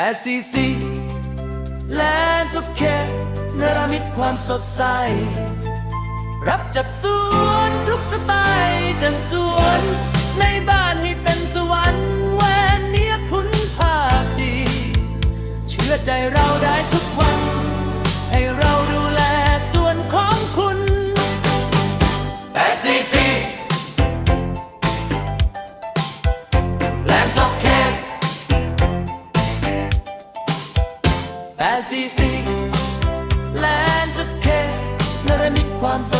8cc แลนด์โอเคเนรมิตความสดใสรับจากสวนทุกสไตล์แต่งสวนในบ้านให้เป็นสวรรค์แหวนเนี้ยคุณภาพดีเชื่อใจเราได้ทุกวันให้เราดูแลส่วนของคุณ8cc แลนด์โอเค8cc แลนด์โอเคเนรมิตความสด